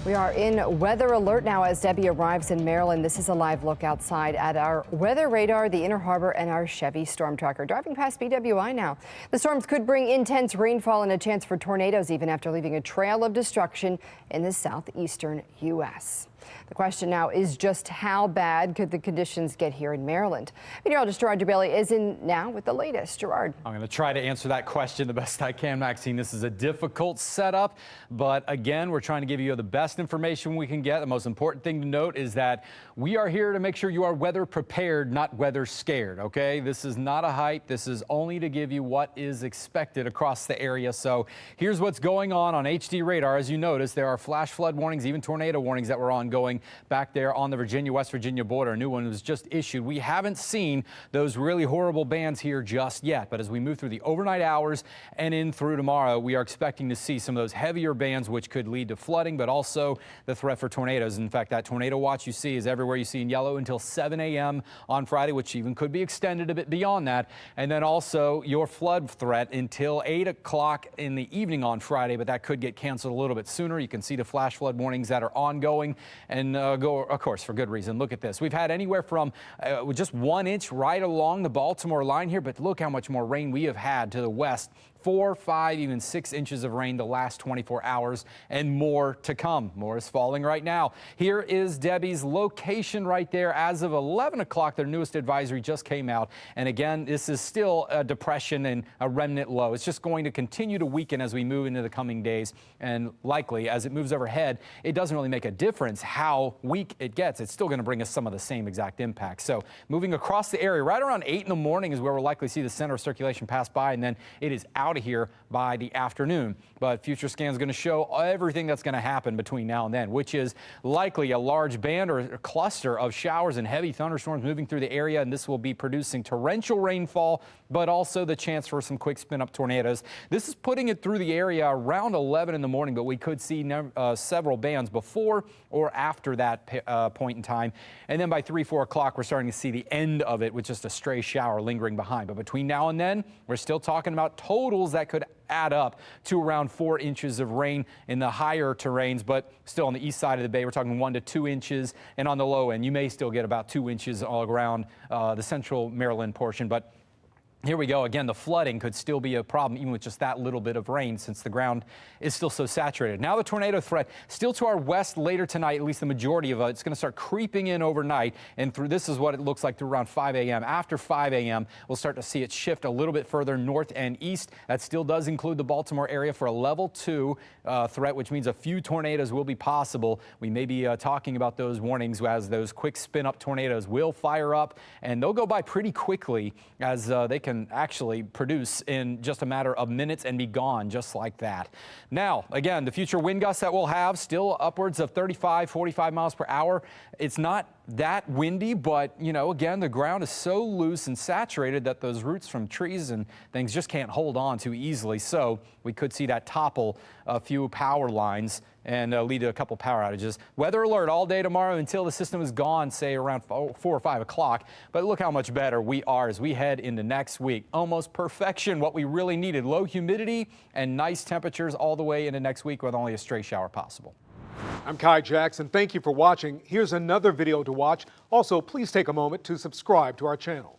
We are in weather alert now as Debbie arrives in Maryland. This is a live look outside at our weather radar, the Inner Harbor, and our Chevy storm tracker. Driving past BWI now. The storms could bring intense rainfall and a chance for tornadoes even after leaving a trail of destruction in the southeastern U.S. The question now is just how bad could the conditions get here in Maryland? Meteorologist Gerard Dubelli is in now with the latest. Gerard. I'm going to try to answer that question the best I can, Maxine. This is a difficult setup, but again, we're trying to give you the best information we can get. The most important thing to note is that we are here to make sure you are weather prepared, not weather scared, okay? This is not a hype. This is only to give you what is expected across the area. So here's what's going on HD radar. As you notice, there are flash flood warnings, even tornado warnings that were ongoing back there on the Virginia-West Virginia border. A new one was just issued. We haven't seen those really horrible bands here just yet, but as we move through the overnight hours and in through tomorrow, we are expecting to see some of those heavier bands, which could lead to flooding, but also the threat for tornadoes. In fact, that tornado watch you see is everywhere you see in yellow until 7 a.m. on Friday, which even could be extended a bit beyond that. And then also your flood threat until 8 o'clock in the evening on Friday, but that could get canceled a little bit sooner. You can see the flash flood warnings that are ongoing and go, of course, for good reason. Look at this. We've had anywhere from just 1 inch right along the Baltimore line here, but look how much more rain we have had to the west. 4, 5, even 6 inches of rain the last 24 hours and more to come. More is falling right now. Here is Debbie's location right there. As of 11 o'clock, their newest advisory just came out. And again, this is still a depression and a remnant low. It's just going to continue to weaken as we move into the coming days. And likely, as it moves overhead, it doesn't really make a difference how weak it gets. It's still going to bring us some of the same exact impact. So moving across the area, right around 8 in the morning is where we'll likely see the center of circulation pass by, and then it is out of here by the afternoon. But future scan is going to show everything that's going to happen between now and then, which is likely a large band or a cluster of showers and heavy thunderstorms moving through the area, and this will be producing torrential rainfall, but also the chance for some quick spin-up tornadoes. This is putting it through the area around 11 in the morning, but we could see several bands before or after that point in time. And then by 3, 4 o'clock, we're starting to see the end of it with just a stray shower lingering behind. But between now and then, we're still talking about totals that could add up to around 4 inches of rain in the higher terrains, but still on the east side of the bay, we're talking 1 to 2 inches. And on the low end, you may still get about 2 inches all around the central Maryland portion. But here we go. Again, the flooding could still be a problem even with just that little bit of rain since the ground is still so saturated. Now the tornado threat still to our west later tonight, at least the majority of it. It's going to start creeping in overnight, and through this is what it looks like through around 5 a.m. After 5 a.m., we'll start to see it shift a little bit further north and east. That still does include the Baltimore area for a level 2 threat, which means a few tornadoes will be possible. We may be talking about those warnings as those quick spin-up tornadoes will fire up, and they'll go by pretty quickly as they can actually produce in just a matter of minutes and be gone just like that. Now, again, the future wind gusts that we'll have still upwards of 35, 45 miles per hour. It's not that windy, but, you know, again, the ground is so loose and saturated that those roots from trees and things just can't hold on too easily. So we could see that topple a few power lines and lead to a couple power outages. Weather alert all day tomorrow until the system is gone, say around 4 or 5 o'clock. But look how much better we are as we head into next week. Almost perfection, what we really needed. Low humidity and nice temperatures all the way into next week with only a stray shower possible. I'm Kai Jackson. Thank you for watching. Here's another video to watch. Also, please take a moment to subscribe to our channel.